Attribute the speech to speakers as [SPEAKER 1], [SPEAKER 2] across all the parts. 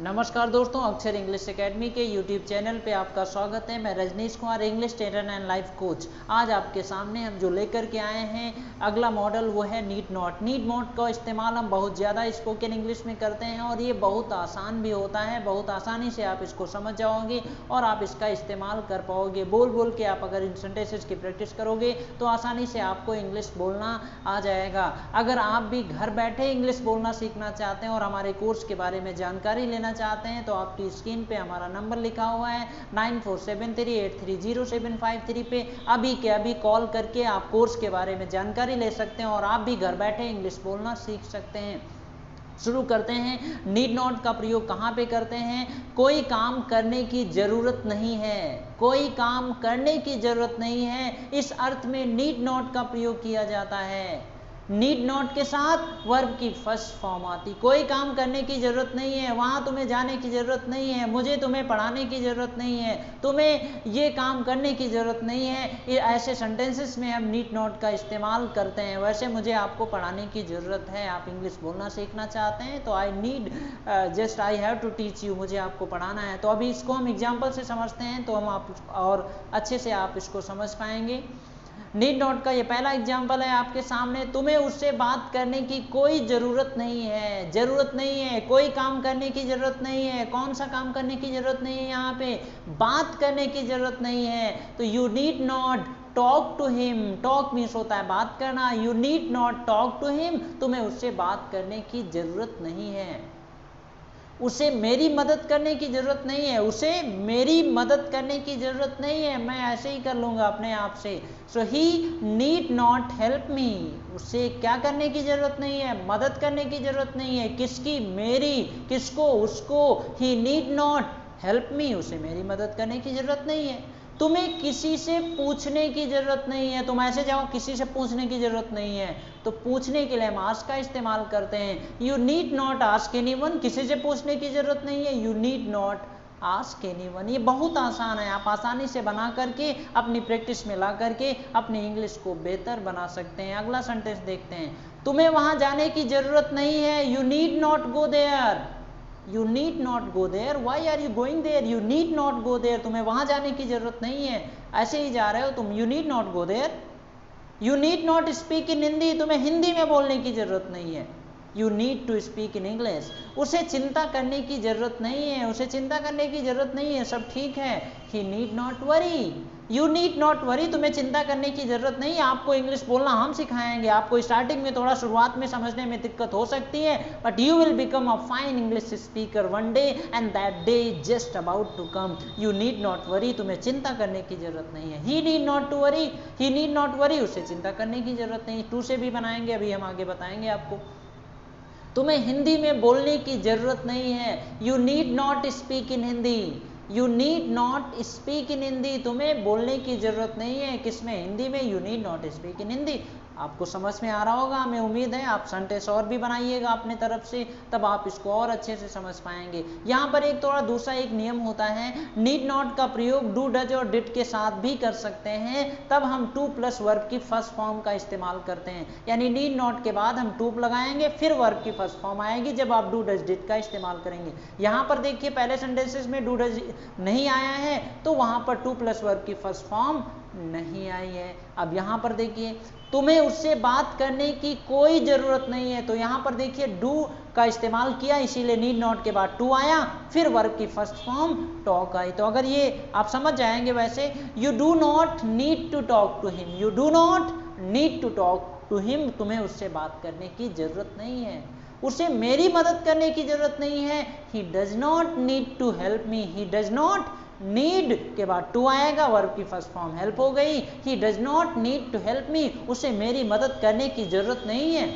[SPEAKER 1] नमस्कार दोस्तों, Akshar English academy के यूट्यूब चैनल पे आपका स्वागत है। मैं Rajnish Kumar, English trainer and life coach. आज आपके सामने हम जो लेकर के आए हैं अगला मॉडल वो है नीड नॉट। नीड नॉट का इस्तेमाल हम बहुत ज़्यादा स्पोकन इंग्लिश में करते हैं और ये बहुत आसान भी होता है। बहुत आसानी से आप इसको समझ जाओगे और आप इसका इस्तेमाल कर पाओगे। बोल बोल के आप अगर इन सेंटेंसेस की प्रैक्टिस करोगे तो आसानी से आपको इंग्लिश बोलना आ जाएगा। अगर आप भी घर बैठे इंग्लिश बोलना सीखना चाहते हैं और हमारे कोर्स के बारे में जानकारी लेना चाहते हैं तो आपकी स्क्रीन पे हमारा नंबर लिखा हुआ है 9473830753 पे अभी के अभी कॉल करके आप कोर्स के बारे में जानकारी ले सकते हैं और आप भी घर बैठे इंग्लिश बोलना सीख सकते हैं। शुरू करते हैं। नीड नॉट का प्रयोग कहाँ पे करते हैं? कोई काम करने की जरूरत नहीं है, कोई काम करने की जरूरत नहीं है, इस अर्थ में नीड नॉट का प्रयोग किया जाता है। नीड नॉट के साथ वर्ब की फर्स्ट फॉर्म आती। कोई काम करने की जरूरत नहीं है, वहां तुम्हें जाने की जरूरत नहीं है, मुझे तुम्हें पढ़ाने की जरूरत नहीं है, तुम्हें ये काम करने की जरूरत नहीं है। ये ऐसे सेंटेंसेस में हम नीड नॉट का इस्तेमाल करते हैं। वैसे मुझे आपको पढ़ाने की जरूरत है, आप इंग्लिश बोलना सीखना चाहते हैं तो I need just I have to teach you, मुझे आपको पढ़ाना है। तो अभी इसको हम एग्जाम्पल से समझते हैं तो हम आप और अच्छे से आप इसको समझ पाएंगे। नीड नॉट का ये पहला एग्जाम्पल है आपके सामने। तुम्हें उससे बात करने की कोई जरूरत नहीं है, जरूरत नहीं है, कोई काम करने की जरूरत नहीं है। कौन सा काम करने की जरूरत नहीं है? यहाँ पे बात करने की जरूरत नहीं है। तो you need not talk to him. Talk means होता है बात करना। You need not talk to him, तुम्हें उससे बात करने की जरूरत नहीं है। उसे मेरी मदद करने की जरूरत नहीं है, उसे मेरी मदद करने की जरूरत नहीं है, मैं ऐसे ही कर लूंगा अपने आप से। सो ही नीड नॉट हेल्प मी। उसे क्या करने की जरूरत नहीं है? मदद करने की जरूरत नहीं है। किसकी? मेरी। किसको? उसको। ही नीड नॉट हेल्प मी, उसे मेरी मदद करने की जरूरत नहीं है। तुम्हें किसी से पूछने की जरूरत नहीं है। तुम ऐसे जाओ, किसी से पूछने की जरूरत नहीं है। तो पूछने के लिए हम आस्क का इस्तेमाल करते हैं। You need not ask anyone, किसी से पूछने की जरूरत नहीं है। You need not ask anyone. ये बहुत आसान है, आप आसानी से बना करके अपनी प्रैक्टिस में ला करके अपनी इंग्लिश को बेहतर बना सकते हैं। अगला सेंटेंस देखते हैं। तुम्हें वहां जाने की जरूरत नहीं है। You need not go there. You need not go there. Why are you going there? You need not go there. तुम्हें वहां जाने की जरूरत नहीं है, ऐसे ही जा रहे हो तुम। You need not go there. You need not speak in Hindi. तुम्हें हिंदी में बोलने की जरूरत नहीं है। You need to speak in English. उसे चिंता करने की जरूरत नहीं है, उसे चिंता करने की जरूरत नहीं है, सब ठीक है। He need not worry. You need not worry. तुम्हें चिंता करने की जरूरत नहीं है। आपको इंग्लिश बोलना हम सिखाएंगे। आपको स्टार्टिंग में थोड़ा शुरुआत में समझने में दिक्कत हो सकती है, but you will become a fine English speaker one day and that day is just about to come. You need not worry, तुम्हें चिंता करने की जरूरत नहीं है। He need not to worry, he need not worry, उसे चिंता करने की जरूरत नहीं। टू से भी बनाएंगे, अभी हम आगे बताएंगे आपको। तुम्हें हिंदी में बोलने की जरूरत नहीं है। You need not speak in Hindi. You need not speak in Hindi, तुम्हें बोलने की जरूरत नहीं है। किसमें? हिंदी में। You need not speak in Hindi. आपको समझ में आ रहा होगा, हमें उम्मीद है। आप सेंटेंस और भी बनाइएगा अपने तरफ से, तब आप इसको और अच्छे से समझ पाएंगे। यहाँ पर एक थोड़ा दूसरा एक नियम होता है। नीड नॉट का प्रयोग डू, डज और डिड के साथ भी कर सकते हैं, तब हम टू प्लस वर्ब की फर्स्ट फॉर्म का इस्तेमाल करते हैं। यानी नीड नॉट के बाद हम टू लगाएंगे, फिर वर्ब की फर्स्ट फॉर्म आएगी जब आप डू, डज, डिड का इस्तेमाल करेंगे। यहाँ पर देखिए पहले सेंटेंसेस में डू, डज नहीं आया है तो वहां पर टू प्लस वर्ब की फर्स्ट फॉर्म नहीं आई है। अब यहां पर देखिए तुम्हें उससे बात करने की कोई जरूरत नहीं है, तो यहां पर देखिए डू का इस्तेमाल किया, इसीलिए नीड नॉट के बाद टू आया, फिर वर्ब की फर्स्ट फॉर्म टॉक आई। तो अगर ये आप समझ जाएंगे वैसे, you do not need to talk to him. You do not need to talk to him, तुम्हें उससे बात करने की जरूरत नहीं है, उसे मेरी मदद करने की जरूरत नहीं है। He does not need to help me. He does not, need के बाद टू आएगा, वर्ब की फर्स्ट फॉर्म हेल्प हो गई। He does not need to help me, उसे मेरी मदद करने की जरूरत नहीं है।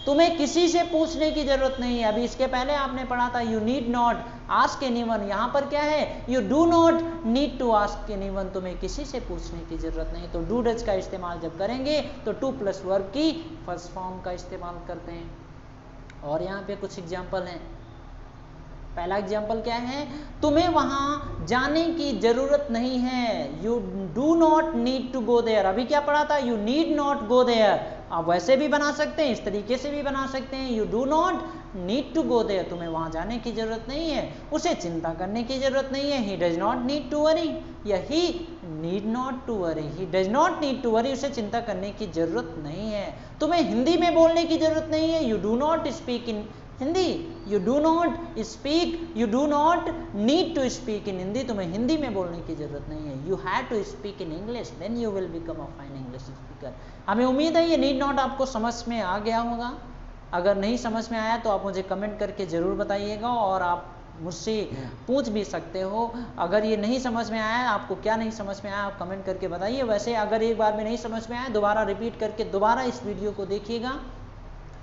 [SPEAKER 1] तुम्हें किसी से पूछने की जरूरत नहीं है। अभी इसके पहले आपने पढ़ा था you need not ask anyone, यहां पर क्या है? You do not need to ask anyone, तुम्हें किसी से पूछने की जरूरत नहीं। तो डू डज का इस्तेमाल जब करेंगे तो टू प्लस वर्ब की फर्स्ट फॉर्म का इस्तेमाल करते हैं। और यहाँ पे कुछ एग्जाम्पल हैं। पहला एग्जाम्पल क्या है? तुम्हें वहां जाने की जरूरत नहीं है। You do not need to go there. अभी क्या पढ़ा था? You need not go there. आप वैसे भी बना सकते हैं, इस तरीके से भी बना सकते हैं। You do not need to go there, तुम्हें वहां जाने की जरूरत नहीं है, उसे चिंता करने की जरूरत नहीं है। He does not need to worry, या he need not to worry, he does not need to worry, उसे चिंता करने की जरूरत नहीं है। तुम्हें हिंदी में बोलने की जरूरत नहीं है। You do not speak in Hindi, you do not speak, you do not need to speak in Hindi, तुम्हें हिंदी में बोलने की जरूरत नहीं है। You have to speak in English, then you will become a fine English speaker. हमें उम्मीद है ये नीड नॉट आपको समझ में आ गया होगा। अगर नहीं समझ में आया तो आप मुझे कमेंट करके ज़रूर बताइएगा, और आप मुझसे पूछ भी सकते हो। अगर ये नहीं समझ में आया, आपको क्या नहीं समझ में आया, आप कमेंट करके बताइए। वैसे अगर एक बार में नहीं समझ में आया, दोबारा रिपीट करके दोबारा इस वीडियो को देखिएगा।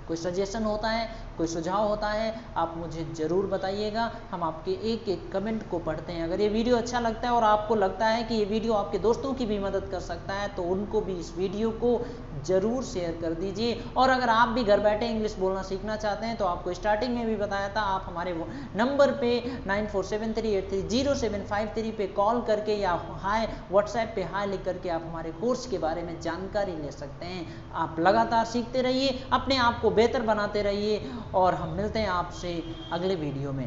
[SPEAKER 1] कोई सजेशन होता है, कोई सुझाव होता है, आप मुझे ज़रूर बताइएगा। हम आपके एक एक कमेंट को पढ़ते हैं। अगर ये वीडियो अच्छा लगता है और आपको लगता है कि ये वीडियो आपके दोस्तों की भी मदद कर सकता है, तो उनको भी इस वीडियो को ज़रूर शेयर कर दीजिए। और अगर आप भी घर बैठे इंग्लिश बोलना सीखना चाहते हैं, तो आपको स्टार्टिंग में भी बताया था, आप हमारे नंबर पे 9473830753 पे कॉल करके या हाय व्हाट्सएप पे हाय लिख करके आप हमारे कोर्स के बारे में जानकारी ले सकते हैं। आप लगातार सीखते रहिए, अपने आप को बेहतर बनाते रहिए, और हम मिलते हैं आपसे अगले वीडियो में।